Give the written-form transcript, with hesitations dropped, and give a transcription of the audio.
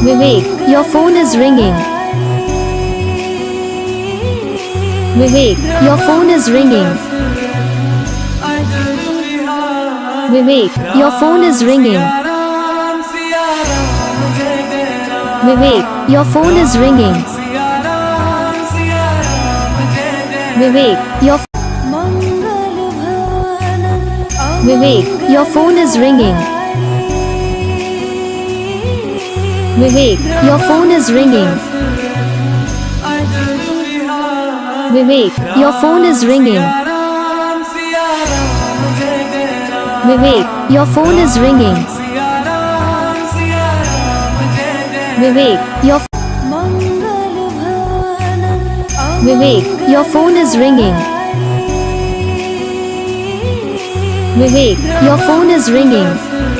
Vivek, your phone is ringing. Vivek, your phone is ringing. Vivek, your phone is ringing. Vivek, your phone is ringing. Vivek, your Vivek, your phone is ringing. Vivek, your phone is ringing. Vivek, your phone is ringing. Vivek, your phone is ringing. Vivek, your Vivek, your phone is ringing. Vivek, your phone is ringing.